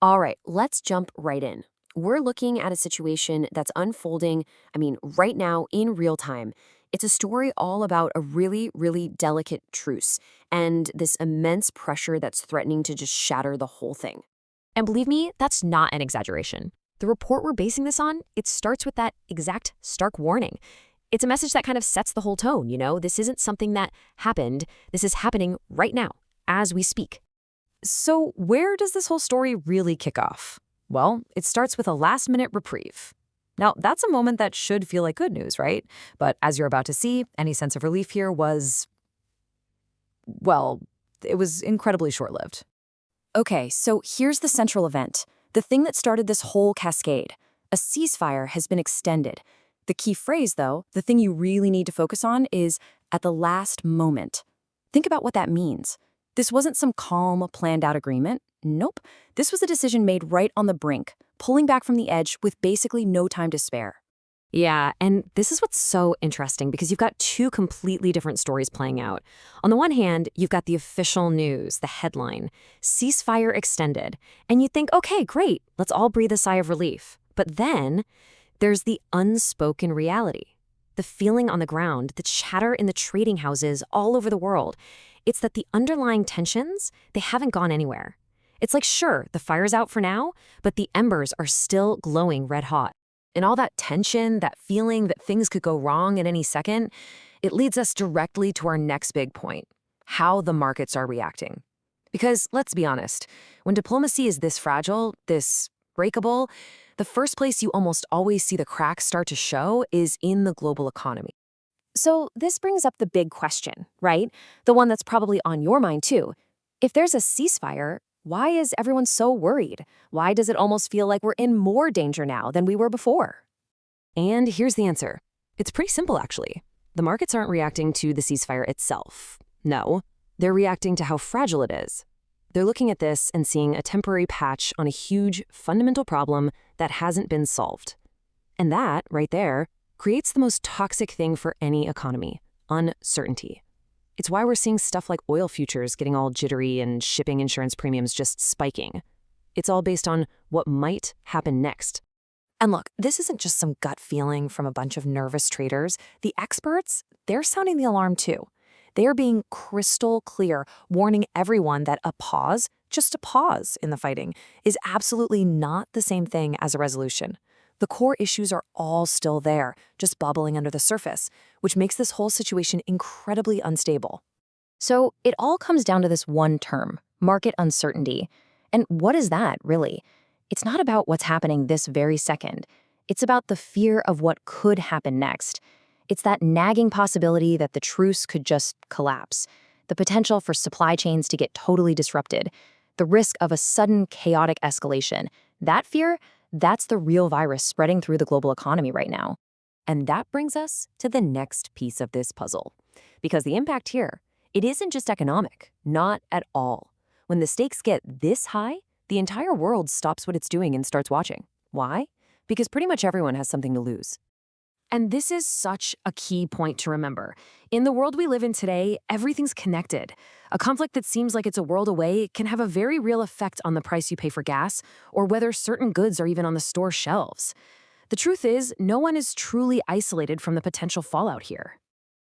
All right, let's jump right in. We're looking at a situation that's unfolding, right now in real time. It's a story all about a really, really delicate truce and this immense pressure that's threatening to just shatter the whole thing. And believe me, that's not an exaggeration. The report we're basing this on, it starts with that exact stark warning. It's a message that kind of sets the whole tone, This isn't something that happened. This is happening right now, as we speak. So, where does this whole story really kick off? Well, it starts with a last-minute reprieve. Now, that's a moment that should feel like good news, right? But as you're about to see, any sense of relief here was, well, it was incredibly short-lived. Okay, so here's the central event, the thing that started this whole cascade. A ceasefire has been extended. The key phrase, though, the thing you really need to focus on is at the last moment. Think about what that means. This wasn't some calm, planned-out agreement. Nope. This was a decision made right on the brink, pulling back from the edge with basically no time to spare. Yeah, and this is what's so interesting because you've got two completely different stories playing out. On the one hand, you've got the official news, the headline, ceasefire extended. And you think, okay, great, let's all breathe a sigh of relief. But then there's the unspoken reality, the feeling on the ground, the chatter in the trading houses all over the world. It's that the underlying tensions, they haven't gone anywhere. It's like, sure, the fire's out for now, but the embers are still glowing red hot. And all that tension, that feeling that things could go wrong at any second, it leads us directly to our next big point, how the markets are reacting. Because let's be honest, when diplomacy is this fragile, this breakable, the first place you almost always see the cracks start to show is in the global economy. So this brings up the big question, right? The one that's probably on your mind too. If there's a ceasefire, why is everyone so worried? Why does it almost feel like we're in more danger now than we were before? And here's the answer. It's pretty simple, actually. The markets aren't reacting to the ceasefire itself. No, they're reacting to how fragile it is. They're looking at this and seeing a temporary patch on a huge, fundamental problem that hasn't been solved. And that, right there, creates the most toxic thing for any economy, uncertainty. It's why we're seeing stuff like oil futures getting all jittery and shipping insurance premiums just spiking. It's all based on what might happen next. And look, this isn't just some gut feeling from a bunch of nervous traders. The experts, they're sounding the alarm too. They are being crystal clear, warning everyone that a pause, just a pause in the fighting, is absolutely not the same thing as a resolution. The core issues are all still there, just bubbling under the surface, which makes this whole situation incredibly unstable. So it all comes down to this one term, market uncertainty. And what is that, really? It's not about what's happening this very second. It's about the fear of what could happen next. It's that nagging possibility that the truce could just collapse, the potential for supply chains to get totally disrupted, the risk of a sudden chaotic escalation. That fear, that's the real virus spreading through the global economy right now. And that brings us to the next piece of this puzzle. Because the impact here, it isn't just economic, not at all. When the stakes get this high, the entire world stops what it's doing and starts watching. Why? Because pretty much everyone has something to lose. And this is such a key point to remember. In the world we live in today, everything's connected. A conflict that seems like it's a world away can have a very real effect on the price you pay for gas or whether certain goods are even on the store shelves. The truth is, no one is truly isolated from the potential fallout here.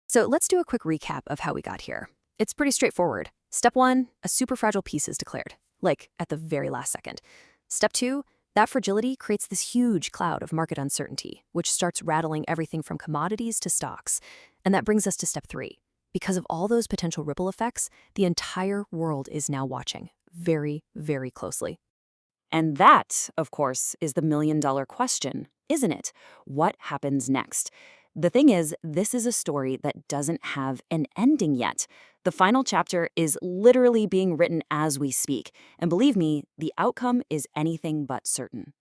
So let's do a quick recap of how we got here. It's pretty straightforward. Step 1, a super fragile peace is declared, like at the very last second. Step 2, that fragility creates this huge cloud of market uncertainty, which starts rattling everything from commodities to stocks. And that brings us to step 3. Because of all those potential ripple effects, the entire world is now watching very, very closely. And that, of course, is the million-dollar question, isn't it? What happens next? The thing is, this is a story that doesn't have an ending yet. The final chapter is literally being written as we speak. And believe me, the outcome is anything but certain.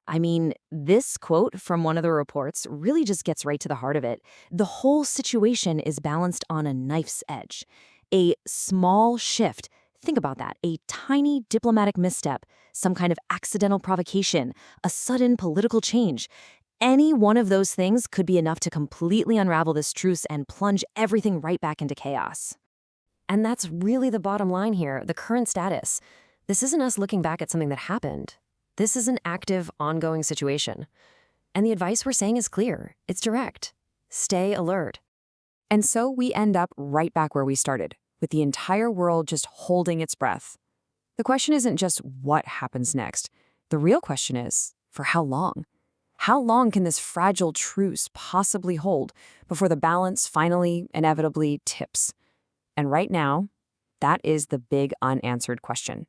I mean, this quote from one of the reports really just gets right to the heart of it. The whole situation is balanced on a knife's edge. A small shift, think about that, a tiny diplomatic misstep, some kind of accidental provocation, a sudden political change. Any one of those things could be enough to completely unravel this truce and plunge everything right back into chaos. And that's really the bottom line here, the current status. The This isn't us looking back at something that happened. This is an active, ongoing situation. And the advice we're saying is clear. It's direct. Stay alert. And so we end up right back where we started, with the entire world just holding its breath. The question isn't just what happens next. The real question is, for how long? How long can this fragile truce possibly hold before the balance finally, inevitably tips? And right now, that is the big unanswered question.